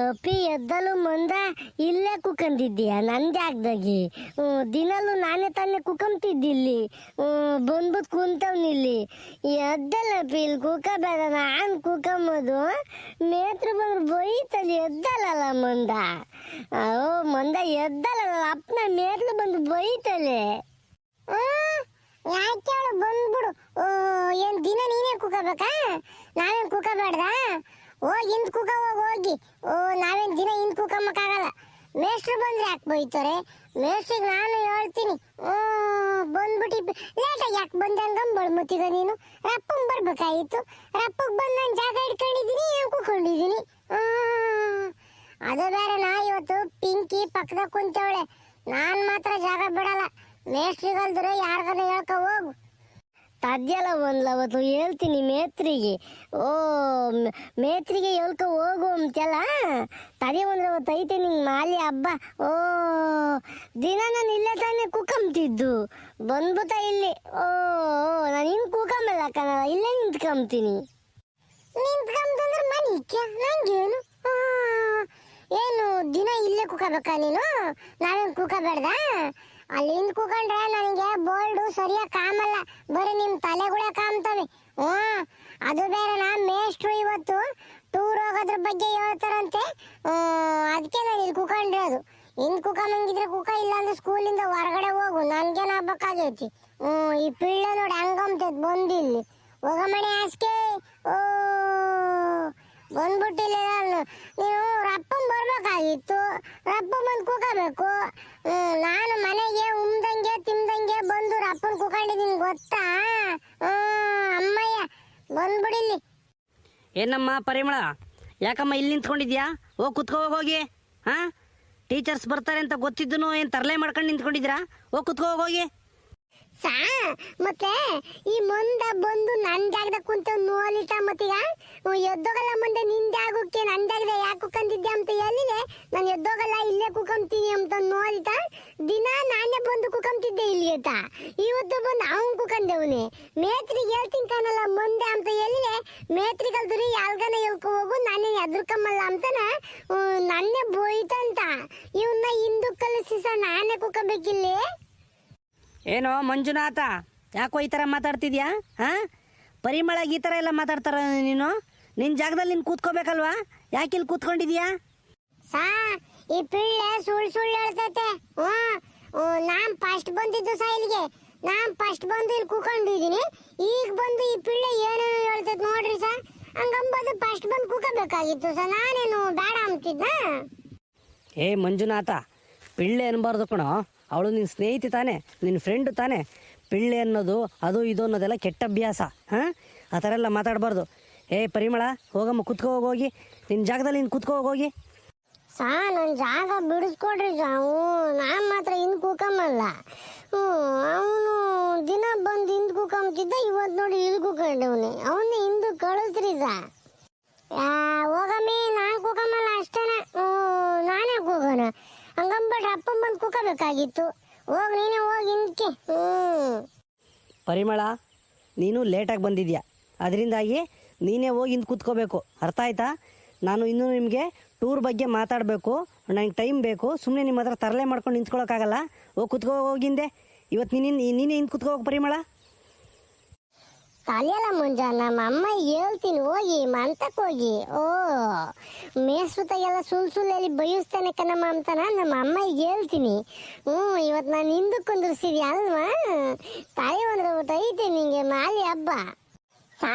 ಅಪ್ಪಿ ಎದ್ದಲು ಮಂದ ಇಲ್ಲೇ ಕುಕ್ಕಂದಿದ್ದೀಯ ನನ್ನ ಜಾಗದಾಗಿ. ದಿನಲ್ಲೂ ನಾನೇ ತಾನೇ ಕುಕ್ಕಂತಿದ್ದಿಲ್ಲಿ, ಬಂದ್ಬಿಟ್ಟು ಕುಂತವ್ನಿಲ್ಲಿ. ಎದ್ದಲ್ಲ ಅಪ್ಪಿ, ಇಲ್ಲಿ ಕುಕ್ಕಬೇಡ, ನಾನು ಕುಕ್ಕಂಬೋದು. ಮೇತ್ರ ಬಂದ್ರು ಬೈತಲ್ಲಿ, ಎದ್ದಲ್ಲ ಮಂದ. ಓ ಮಂದ ಎದ್ದಲ್ಲ, ಅಪ್ಪನ ಮೇತ್ಲು ಬಂದು ಬೈತಲೆ. ಯಾಕೆ ಅವಳು ಬಂದ್ಬಿಡು. ಏನ್ ದಿನ ನೀನೇ ಕುಕ್ಕಬೇಕಾ? ನಾವೇನ್ ಕುಕ್ಕಬೇಡ್ದ? ಹೋಗಿ ಹಿಂದ್ ಕುಕ್ಕ ಹೋಗಿ. ನಾವೇನ್ ದಿನ ಹಿಂದ್ ಕುಕ್ಕಮ್ಮಕ್ಕಾಗಲ್ಲ. ಮೇಷ್ಟ್ರು ಬಂದ್ರೆ ಯಾಕೆ ಬೈತಾರೆ? ಮೇಷ್ಟ್ರಿಗೆ ನಾನು ಹೇಳ್ತೀನಿ. ಬಂದ್ಬಿಟ್ಟು ಲೇಟಾಗಿ ಯಾಕೆ ಬಂದೆ ಹಂಗಮ್ ಬಳ್ಮುತ್ತೀಗ ನೀನು. ರಪ್ಪಂಗ್ ಬರ್ಬೇಕಾಗಿತ್ತು. ರಪ್ಪಗ್ ಬಂದು ನಾನು ಜಾಗ ಹಿಡ್ಕೊಂಡಿದ್ದೀನಿ, ಏನು ಕುತ್ಕೊಂಡಿದ್ದೀನಿ. ಅದು ಬೇರೆ, ನಾ ಇವತ್ತು ಪಿಂಕಿ ಪಕ್ಕದಾಗ ಕುಂತವಳೆ. ನಾನು ಮಾತ್ರ ಜಾಗ ಬಿಡಲ್ಲ. ಮೇಷ್ಟ್ರಿಗಲ್ದ್ರೆ ಯಾರಿಗಾನ ಹೇಳ್ಕೊ ಹೋಗು. ತದ್ಯಲ್ಲ ಒಂದ್ಲವತ್ತು ಹೇಳ್ತೀನಿ ಮೇತ್ರಿಗೆ. ಮೇತ್ರಿಗೆ ಹೇಳ್ಕೊ ಹೋಗು ಅಂತೆಲ್ಲ. ತದೆ ಒಂದ್ರವತ್ತು ಐತೆ ನಿಂಗೆ ಮಾಲಿ ಹಬ್ಬ. ದಿನ ನಾನು ಇಲ್ಲೇ ತಾನೇ ಕುಕ್ಕಂತಿದ್ದು. ಬಂದ್ಬಿಟ್ಟ ಇಲ್ಲಿ. ನಾನು ಹಿಂಗೆ ಕುಕ್ಕಂಬಲ್ಲ ಕಣಲ್ಲ, ಇಲ್ಲೇ ನಿಂತ್ಕೊಂತೀನಿ. ನಿಂತ್ಕೊಂತಂದ್ರೆ ಮನಿಕ್ಯ ನಂಗೇನು? ಏನು ದಿನ ಇಲ್ಲೇ ಕುಕ್ಕಬೇಕಾ ನೀನು? ನಾವೇನು ಕುಕ್ಕಬೇಡ್ದ? ಅಲ್ಲಿಂದ ಕೂಕೊಂಡ್ರೆ ನನಗೆ ಬೋಲ್ಡು ಸರಿಯಾಗಿ ಕಾಮಲ್ಲ, ಬರೀ ನಿಮ್ಮ ತಲೆಗಳೇ ಕಾಮ್ತವೆ. ಅದು ಬೇರೆ, ನಾ ಮೇಷ್ಟ್ರು ಇವತ್ತು ಟೂರ್ ಹೋಗೋದ್ರ ಬಗ್ಗೆ ಹೇಳ್ತಾರಂತೆ. ಅದಕ್ಕೆ ನಾನು ಇಲ್ಲಿ ಕೂಕೊಂಡಿರೋದು. ಹಿಂದ್ ಕುಕ್ಕಂಗಿದ್ರೆ ಕುಕ್ಕ, ಇಲ್ಲ ಅಂದ್ರೆ ಸ್ಕೂಲಿಂದ ಹೊರಗಡೆ ಹೋಗು, ನನ್ಗೇನು ಹಬ್ಬಕ್ಕಾಗೈತಿ. ಈ ಪಿಳ್ಳೆ ನೋಡಿ ಹಂಗಂತದ್ ಬಂದಿಲ್ಲಿ. ಹೋಗಮಣಿ ಹಾಸ್ಕೆ. ಬಂದ್ಬಿಟ್ಟಿಲ್ಲ. ನೀನು ರಪ್ಪನ್ ಬರ್ಬೇಕಾಗಿತ್ತು. ರಪ್ಪ ಬಂದು ಕೂಕಬೇಕು. ನಾನು ಮನೆಗೆ ಉಮ್ದಂಗೆ ತಿಮ್ದಂಗೆ ಬಂದು ರಪ್ಪನ್ ಕೂಕೊಂಡಿದ್ದೀನಿ, ಗೊತ್ತಾ? ಅಮ್ಮಯ್ಯ ಬಂದ್ಬಿಡಿಲ್ಲಿ. ಏನಮ್ಮ ಪರಿಮಳ, ಯಾಕಮ್ಮ ಇಲ್ಲಿ ನಿಂತ್ಕೊಂಡಿದ್ಯಾ? ಕುತ್ಕೋ ಹೋಗಿ. ಟೀಚರ್ಸ್ ಬರ್ತಾರೆ ಅಂತ ಗೊತ್ತಿದ್ದು ಏನು ತರಲೆ ಮಾಡ್ಕೊಂಡು ನಿಂತ್ಕೊಂಡಿದ್ದೀರಾ? ಕುತ್ಕೋ ಹೋಗಿ. ಮತ್ತೆ ಈ ಮಂದ ಬಂದು ನನ್ನ ಜಾಗದಾಗ ಕುಂತ ನೋಲಿತ ಮತ್ತೀಗ ಎದ್ದೋಗಲ್ಲ ಮುಂದೆ ನಿನ್ ಜಾಗಕ್ಕೆ ನನ್ನ ಜಾಗದ ಯಾಕೆ ಕುಕ್ಕಂತಿದ್ದೆ ಅಂತ ಹೇಳಿದೆ. ನಾನು ಎದ್ದೋಗಲ್ಲ, ಇಲ್ಲೇ ಕುಕ್ಕಂತೀನಿ ಅಂತ ನೋಲಿತ. ದಿನ ನಾನೇ ಬಂದು ಕುಕ್ಕಂತಿದ್ದೆ ಇಲ್ಲಿ ಆಯ್ತಾ. ಇವತ್ತು ಬಂದು ಅವನ್ ಕುಕ್ಕಂದೇವನೆ. ಮೇತ್ರಿಗೆ ಹೇಳ್ತೀನಿ ಕಾಣಲ್ಲ ಮಂದೆ ಅಂತ ಹೇಳಿದೆ. ಮೇತ್ರಿಗಲ್ದ್ರಿ ಯಾಲ್ಗನ ಹೇಳ್ಕೊ ಹೋಗು, ನಾನೇ ಎದ್ರಕಮ್ಮಲ್ಲ ಅಂತನ ನನ್ನೇ ಬೋಯ್ತಂತ. ಇವನ್ನ ಹಿಂದೂ ಕಲಿಸಿ ನಾನೇ ಕುಕ್ಕಬೇಕಿಲ್ಲಿ. ಏನೋ ಮಂಜುನಾಥ, ಯಾಕೋ ಈ ಥರ ಮಾತಾಡ್ತಿದ್ಯಾ? ಪರಿಮಳಗೆ ಈ ಥರ ಎಲ್ಲ ಮಾತಾಡ್ತಾರ ನೀನು? ನಿನ್ನ ಜಾಗದಲ್ಲಿ ನೀನು ಕೂತ್ಕೋಬೇಕಲ್ವಾ? ಯಾಕೆ ಇಲ್ಲಿ ಕೂತ್ಕೊಂಡಿದ್ಯಾ? ಈ ಪಿಳ್ಳೆ ಸುಳ್ಳು ಹೇಳ್ತೈತೆ. ನಾನ್ ಫಸ್ಟ್ ಬಂದಿದ್ದು ಇಲ್ಲಿಗೆ. ನಾನ್ ಫಸ್ಟ್ ಬಂದು ಇಲ್ಲಿ ಕೂಕೊಂಡಿದ್ದೀನಿ. ಈಗ ಬಂದು ಈ ಪಿಳ್ಳೆ ಏನೇನು ಹೇಳ್ತೈತೆ ನೋಡ್ರಿ ಹಂಗಂಬದು ಫಸ್ಟ್ ಬಂದು ಕೂಕಬೇಕಾಗಿತ್ತು ನಾನೇನು ಬೇಡ ಅಂತಿದ್ನ. ಮಂಜುನಾಥ, ಪಿಳ್ಳೆ ಅನ್ಬಾರ್ದು ಕಣೋ. ಅವಳು ನಿನ್ನ ಸ್ನೇಹಿತೆ ತಾನೆ, ನಿನ್ನ ಫ್ರೆಂಡು ತಾನೆ. ಪಿಳ್ಳೆ ಅನ್ನೋದು ಅದು ಇದು ಅನ್ನೋದೆಲ್ಲ ಕೆಟ್ಟ ಅಭ್ಯಾಸ. ಆ ಥರ ಎಲ್ಲ ಮಾತಾಡಬಾರ್ದು. ಪರಿಮಳ, ಹೋಗಮ್ಮ, ಕುತ್ಕೋ ಹೋಗಿ. ನಿನ್ನ ಜಾಗದಲ್ಲಿ ನೀನು ಕುತ್ಕೋ ಹೋಗಿ. ನನ್ನ ಜಾಗ ಬಿಡಿಸ್ಕೊಡ್ರಿ ನಾನು ಮಾತ್ರ ಹಿಂದೆ ಕೂಕಮ್ಮಲ್ಲ. ಅವನು ದಿನ ಬಂದು ಹಿಂದೆ ಕೂಕಂತಿದ್ದ, ಇವತ್ತು ನೋಡಿ ಇಲ್ಲಿ ಕೂಕೊಂಡವನೆ. ಅವನ್ನೇ ಹಿಂದೆ ಕಳಿಸ್ರಿ ಹೋಗಮ್ಮಿ, ನಾನು ಕೂಕಮ್ಮಲ್ಲ ಅಷ್ಟೇನ. ನಾನೇ ಕೂಗೋಣ ಹಂಗಂಬಟ್ ಅಪ್ಪ ಬಂದು ಕೂಕಬೇಕಾಗಿತ್ತು. ಹೋಗಿ ನೀನೇ ಹೋಗಿ ಹಿಂದಕ್ಕೆ. ಪರಿಮಳ, ನೀನು ಲೇಟಾಗಿ ಬಂದಿದ್ಯಾ, ಅದರಿಂದಾಗಿ ನೀನೇ ಹೋಗಿ ಹಿಂದೆ ಕೂತ್ಕೋಬೇಕು. ಅರ್ಥ ಆಯ್ತಾ? ನಾನು ಇನ್ನೂ ನಿಮಗೆ ಟೂರ್ ಬಗ್ಗೆ ಮಾತಾಡಬೇಕು, ನನಗೆ ಟೈಮ್ ಬೇಕು. ಸುಮ್ಮನೆ ನಿಮ್ಮ ಹತ್ರ ತರಲೆ ಮಾಡ್ಕೊಂಡು ನಿಂತ್ಕೊಳ್ಳೋಕ್ಕಾಗಲ್ಲ. ಕೂತ್ಕೋ ಹೋಗಿಂದೆ. ಇವತ್ತು ನೀನೇ ಹಿಂದೆ ಕೂತ್ಕೋ ಹೋಗಿ ಪರಿಮಳ. ತಲೆಯಲ್ಲ ಮುಂಜ, ನಮ್ಮ ಅಮ್ಮ ಹೇಳ್ತೀನಿ ಹೋಗಿ ಮಂತಕ್ಕೆ ಹೋಗಿ. ಮೇಸ್ತಾಗೆಲ್ಲ ಸುಳ್ಳಿ ಬಯಸ್ತಾನೆ ಕಣಮ್ಮ ಅಂತಾನ ನಮ್ಮ ಅಮ್ಮ ಹೇಳ್ತೀನಿ. ಇವತ್ತು ನಾನು ಹಿಂದಕ್ಕೆ ಕುಂದಿರ್ಸಿದ್ಯ ಅಲ್ವಾ? ತಾಯಿ ಅಂದ್ರೆ ಐತೆ ನಿಂಗೆ ಮಾಲಿ ಹಬ್ಬ.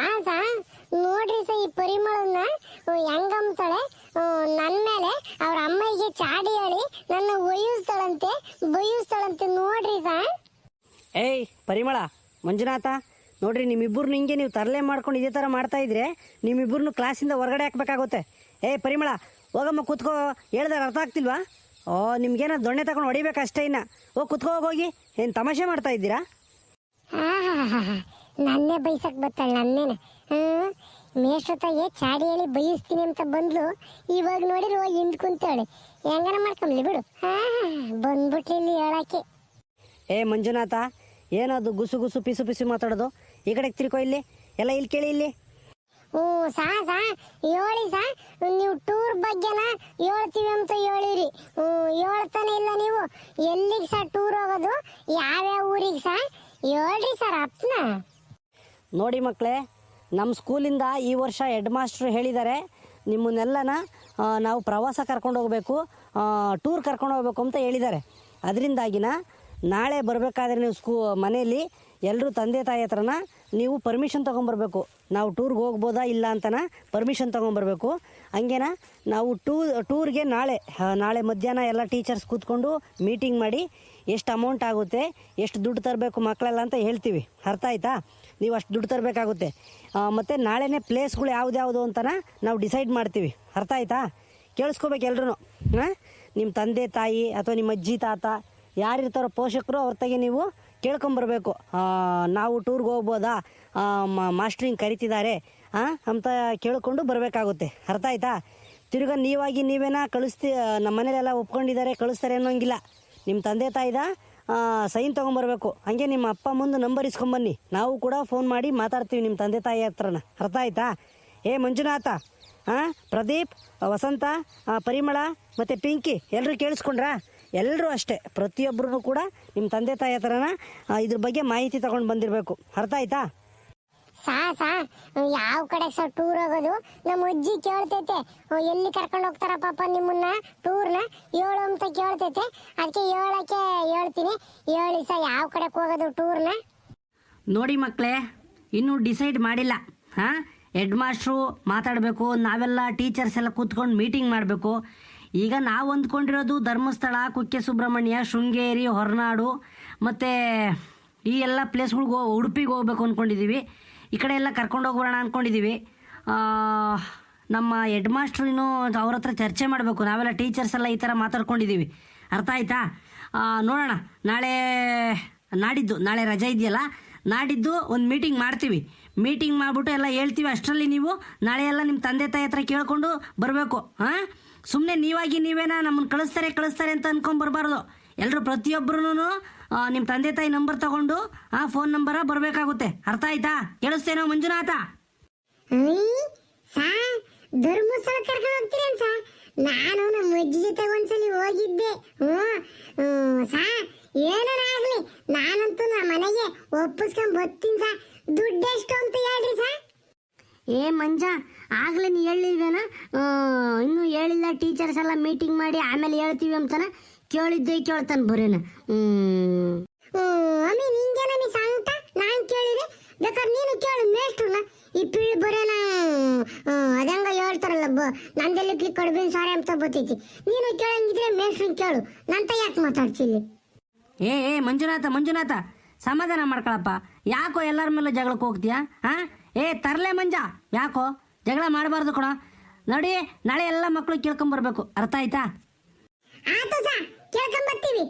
ನೋಡ್ರಿ ಈ ಪರಿಮಳನ್ನ ಹೆಂಗಂತಾಳೆ ನನ್ನ ಮೇಲೆ. ಅವ್ರ ಅಮ್ಮಗೆ ಚಾಡಿ ಹೇಳಿ ನನ್ನ ಬಯಸ್ತಾಳಂತೆ ನೋಡ್ರಿ ಪರಿಮಳ, ಮಂಜುನಾಥ, ನೋಡ್ರಿ, ನಿಮ್ಮಿಬ್ಬರು ಹಿಂಗೆ ನೀವು ತರಲೆ ಮಾಡ್ಕೊಂಡು ಇದೇ ಥರ ಮಾಡ್ತಾಯಿದ್ರೆ ನಿಮ್ಮಿಬ್ಬರನ್ನು ಕ್ಲಾಸಿಂದ ಹೊರಗಡೆ ಹಾಕಬೇಕಾಗುತ್ತೆ. ಪರಿಮಳ, ಹೋಗಮ್ಮ ಕೂತ್ಕೋ. ಹೇಳ್ದಾಗ ಅರ್ಥ ಆಗ್ತಿಲ್ವಾ? ನಿಮ್ಗೇನೋ ದೊಣ್ಣೆ ತಗೊಂಡು ಹೊಡಿಬೇಕಷ್ಟೇ. ಇನ್ನು ಕೂತ್ಕೋ ಹೋಗಿ. ಏನು ತಮಾಷೆ ಮಾಡ್ತಾ ಇದ್ದೀರಾ? ನನ್ನೇ ಬೈಸಕ್ಕೆ ಬರ್ತಾಳೆ. ನನ್ನೇನೆ ಮೇಷ್ಟ್ರತಾಗೆ ಚಾಡಿ ಹೇಳಿ ಬಯಸ್ತೀನಿ ಅಂತ ಬಂದ್ಲು. ಇವಾಗ ನೋಡಿರು ಹಿಂದ್ ಕುಂತಾಳೆ. ಹೆಂಗನ ಮಾಡ್ಕೊಂಬ್ಲಿ ಬಿಡು. ಬಂದ್ಬಿಟ್ಲಿ ಇಲ್ಲಿ ಹೇಳಕ್ಕೆ. ಮಂಜುನಾಥ, ಏನದು ಗುಸು ಗುಸು ಪಿಸು ಪಿಸು ಮಾತಾಡೋದು? ಈ ಕಡೆಗೆ ತಿರ್ಕೋ. ಇಲ್ಲಿ ಎಲ್ಲ ಇಲ್ಲಿ ಕೇಳಿ. ಇಲ್ಲಿ ಹ್ಞೂ ಸಾ ಹೇಳಿ ಸಾ, ನೀವು ಟೂರ್ ಬಗ್ಗೆನ ಹೇಳ್ತೀವಿ ಅಂತ ಹೇಳಿರಿ. ಹೇಳ್ತಾನೆ ಇಲ್ಲ ನೀವು. ಎಲ್ಲಿಗೆ ಸಾ ಟೂರ್ ಹೋಗೋದು, ಯಾವ್ಯಾವ ಊರಿಗೆ ಸಾ ಹೇಳ್ರಿ ಸರ್ ಅಪ್ನ. ನೋಡಿ ಮಕ್ಕಳೇ, ನಮ್ಮ ಸ್ಕೂಲಿಂದ ಈ ವರ್ಷ ಹೆಡ್ ಮಾಸ್ಟ್ರು ಹೇಳಿದ್ದಾರೆ, ನಿಮ್ಮನ್ನೆಲ್ಲನ ನಾವು ಪ್ರವಾಸ ಕರ್ಕೊಂಡು ಹೋಗಬೇಕು, ಟೂರ್ ಕರ್ಕೊಂಡು ಹೋಗ್ಬೇಕು ಅಂತ ಹೇಳಿದ್ದಾರೆ. ಅದರಿಂದಾಗಿನ ನಾಳೆ ಬರಬೇಕಾದ್ರೆ ನೀವು ಮನೆಯಲ್ಲಿ ಎಲ್ಲರೂ ತಂದೆ ತಾಯಿ ಹತ್ರನ ನೀವು ಪರ್ಮಿಷನ್ ತೊಗೊಂಬರ್ಬೇಕು. ನಾವು ಟೂರ್ಗೆ ಹೋಗ್ಬೋದಾ ಇಲ್ಲ ಅಂತನ ಪರ್ಮಿಷನ್ ತೊಗೊಂಬರ್ಬೇಕು. ಹಂಗೇನ ನಾವು ಟೂರ್ಗೆ ನಾಳೆ ಮಧ್ಯಾಹ್ನ ಎಲ್ಲ ಟೀಚರ್ಸ್ ಕೂತ್ಕೊಂಡು ಮೀಟಿಂಗ್ ಮಾಡಿ ಎಷ್ಟು ಅಮೌಂಟ್ ಆಗುತ್ತೆ, ಎಷ್ಟು ದುಡ್ಡು ತರಬೇಕು ಮಕ್ಕಳೆಲ್ಲ ಅಂತ ಹೇಳ್ತೀವಿ. ಅರ್ಥ ಆಯ್ತಾ? ನೀವು ಅಷ್ಟು ದುಡ್ಡು ತರಬೇಕಾಗುತ್ತೆ. ಮತ್ತು ನಾಳೆನೇ ಪ್ಲೇಸ್ಗಳು ಯಾವ್ದು ಅಂತನ ನಾವು ಡಿಸೈಡ್ ಮಾಡ್ತೀವಿ. ಅರ್ಥ ಆಯ್ತಾ? ಕೇಳಿಸ್ಕೋಬೇಕು ಎಲ್ರೂ. ನಿಮ್ಮ ತಂದೆ ತಾಯಿ ಅಥವಾ ನಿಮ್ಮ ಅಜ್ಜಿ ತಾತ ಯಾರಿರ್ತಾರೋ ಪೋಷಕರು ಅವ್ರ ತೆಗೆ ನೀವು ಕೇಳ್ಕೊಂಬರ್ಬೇಕು. ನಾವು ಟೂರ್ಗೆ ಹೋಗ್ಬೋದಾ, ಮಾಸ್ಟ್ರಿಂಗ್ ಕರಿತಿದ್ದಾರೆ ಅಂತ ಕೇಳ್ಕೊಂಡು ಬರಬೇಕಾಗುತ್ತೆ. ಅರ್ಥ ಆಯ್ತಾ? ತಿರ್ಗಾ ನೀವೇನ ನಮ್ಮ ಮನೇಲೆಲ್ಲ ಒಪ್ಕೊಂಡಿದ್ದಾರೆ ಕಳಿಸ್ತಾರೆ ಅನ್ನೋಂಗಿಲ್ಲ. ನಿಮ್ಮ ತಂದೆ ತಾಯಿದ ಸೈನ್ ತೊಗೊಂಬರ್ಬೇಕು. ಹಾಗೆ ನಿಮ್ಮ ಅಪ್ಪ ಮುಂದೆ ನಂಬರ್ ಇಸ್ಕೊಂಬನ್ನಿ, ನಾವು ಕೂಡ ಫೋನ್ ಮಾಡಿ ಮಾತಾಡ್ತೀವಿ ನಿಮ್ಮ ತಂದೆ ತಾಯಿ ಹತ್ರನ. ಅರ್ಥ ಆಯ್ತಾ? ಮಂಜುನಾಥ, ಪ್ರದೀಪ್, ವಸಂತ, ಪರಿಮಳ ಮತ್ತು ಪಿಂಕಿ ಎಲ್ಲರೂ ಕೇಳಿಸ್ಕೊಂಡ್ರಾ? ಎಲ್ಲರೂ ಅಷ್ಟೇ, ಪ್ರತಿಯೊಬ್ಬರೂ ಕೂಡ ನಿಮ್ಮ ತಂದೆ ತಾಯಿ ಹತ್ರನ ಇದ್ರ ಬಗ್ಗೆ ಮಾಹಿತಿ ತಗೊಂಡು ಬಂದಿರಬೇಕು. ಅರ್ಥ ಆಯ್ತಾ? ಸಾ ಯಾವ ಕಡೆ ಸರ್ ಟೂರ್ ಹೋಗೋದು? ನಮ್ಮ ಅಜ್ಜಿ ಕೇಳ್ತೈತೆ, ಎಲ್ಲಿ ಕರ್ಕೊಂಡು ಹೋಗ್ತಾರ ಪಾಪ ನಿಮ್ಮನ್ನ ಟೂರ್ನ ಹೇಳು ಅಂತ ಕೇಳ್ತೈತೆ. ಅದಕ್ಕೆ ಹೇಳಕ್ಕೆ ಹೇಳ್ತೀನಿ. ಹೇಳಿ ಸರ್, ಯಾವ ಕಡೆಗೆ ಹೋಗೋದು ಟೂರ್ನ? ನೋಡಿ ಮಕ್ಕಳೇ, ಇನ್ನೂ ಡಿಸೈಡ್ ಮಾಡಿಲ್ಲ. ಹೆಡ್ ಮಾಸ್ಟ್ರು ಮಾತಾಡಬೇಕು, ನಾವೆಲ್ಲ ಟೀಚರ್ಸ್ ಎಲ್ಲ ಕೂತ್ಕೊಂಡು ಮೀಟಿಂಗ್ ಮಾಡಬೇಕು. ಈಗ ನಾವು ಅಂದ್ಕೊಂಡಿರೋದು ಧರ್ಮಸ್ಥಳ, ಕುಕ್ಕೆ ಸುಬ್ರಹ್ಮಣ್ಯ, ಶೃಂಗೇರಿ, ಹೊರನಾಡು ಮತ್ತು ಈ ಎಲ್ಲ ಪ್ಲೇಸ್ಗಳಿಗೂ ಉಡುಪಿಗೆ ಹೋಗ್ಬೇಕು ಅಂದ್ಕೊಂಡಿದ್ದೀವಿ. ಈ ಕಡೆ ಎಲ್ಲ ಕರ್ಕೊಂಡು ಹೋಗ್ಬರೋಣ ಅಂದ್ಕೊಂಡಿದ್ದೀವಿ. ನಮ್ಮ ಹೆಡ್ ಮಾಸ್ಟ್ರು ಇನ್ನೂ ಅವ್ರ ಹತ್ರ ಚರ್ಚೆ ಮಾಡಬೇಕು. ನಾವೆಲ್ಲ ಟೀಚರ್ಸ್ ಎಲ್ಲ ಈ ಥರ ಮಾತಾಡ್ಕೊಂಡಿದ್ದೀವಿ. ಅರ್ಥ ಆಯ್ತಾ? ನೋಡೋಣ, ನಾಳೆ ರಜೆ ಇದೆಯಲ್ಲ, ನಾಡಿದ್ದು ಒಂದು ಮೀಟಿಂಗ್ ಮಾಡ್ತೀವಿ. ಮೀಟಿಂಗ್ ಮಾಡಿಬಿಟ್ಟು ಎಲ್ಲ ಹೇಳ್ತೀವಿ. ಅಷ್ಟರಲ್ಲಿ ನೀವು ನಾಳೆ ಎಲ್ಲ ನಿಮ್ಮ ತಂದೆ ತಾಯಿ ಹತ್ರ ಕೇಳಿಕೊಂಡು ಬರಬೇಕು. ಸುಮ್ಮನೆ ನೀವೇನ ನಮ್ಮನ್ನು ಕಳಿಸ್ತಾರೆ ಅಂತ ಅಂದ್ಕೊಂಬರ್ಬಾರ್ದು. ಎಲ್ಲರೂ ಪ್ರತಿಯೊಬ್ಬರೂ ನಿಮ್ಮ ತಂದೆ ತಾಯಿ ನಂಬರ್ ತಗೊಂಡು ಫೋನ್ ನಂಬರ ಬರಬೇಕಾಗುತ್ತೆ. ಅರ್ಥ ಆಯ್ತಾ? ಕೇಳಿಸ್ತೇನೋ ಮಂಜುನಾಥ? ಧರ್ಮಸ್ಥಳ ಕರ್ಕೊಂಡು ಹೋಗ್ತೀರೇನು ಸಾ? ನಾನು ನಮ್ಮ ಅಜ್ಜಿ ಜೊತೆ ಒಂದ್ಸಲಿ ಹೋಗಿದ್ದೆ. ಏನಾಗ್ಲಿ, ನಾನಂತೂ ನಮ್ಮ ಮನೆಗೆ ಒಪ್ಪಿಸ್ಕೊಂಡ್ ಬರ್ತೀನಿ ಸಾ. ದುಡ್ಡು ಎಷ್ಟು ಅಂತ ಹೇಳ್ರಿ ಸಾ. ಮಂಜ, ಆಗ್ಲೇ ನೀ ಹೇಳಿಲ್ವೇನ? ಇನ್ನೂ ಹೇಳಿಲ್ಲ, ಟೀಚರ್ಸ್ ಎಲ್ಲ ಮೀಟಿಂಗ್ ಮಾಡಿ ಆಮೇಲೆ ಹೇಳ್ತೀವಿ ಅಂತಾನ ಕೇಳ್ತಾನೆ ಬರೇನ. ಅಮ್ಮಿ ನಿಂಗೇನಮ್ಮಿ ಸಾಂಗ್ತ ನಾನು ಕೇಳಿದೆ, ಬೇಕಾದ್ರೆ ನೀನು ಕೇಳು ಮೇಷ್ಟ್ರನ್ನ. ಈ ಪೀಳ್ ಬರೇನ ಅದಂಗ ಹೇಳ್ತಾರಲ್ಲ, ನಂದೆಲ್ಲಿ ಕ್ಲಿಕ್ ಕೊಡ್ಬೇನ್ ಸಾರಿ ಅಂತ ಬರ್ತೈತಿ. ನೀನು ಕೇಳಂಗಿದ್ರೆ ಮೇಷ್ಟ್ರನ್ನ ಕೇಳು, ನಂತ ಯಾಕೆ ಮಾತಾಡ್ತಿಲ್ಲಿ? ಮಂಜುನಾಥ, ಸಮಾಧಾನ ಮಾಡ್ಕೊಳಪ್ಪ. ಯಾಕೋ ಎಲ್ಲರ ಮೇಲೆ ಜಗಳಕ್ಕೆ ಹೋಗ್ತೀಯಾ? ತರ್ಲೆ ಮಂಜ, ಯಾಕೋ ಜಗಳ ಮಾಡಬಾರ್ದು ಕಣ. ನೋಡಿ, ನಾಳೆ ಎಲ್ಲ ಮಕ್ಕಳು ಕೇಳ್ಕೊಂಬರ್ಬೇಕು. ಅರ್ಥ ಆಯ್ತಾ? ಆಯ್ತು ಸಾ, ಕೇಳ್ಕೊಂಬರ್ತೀವಿ.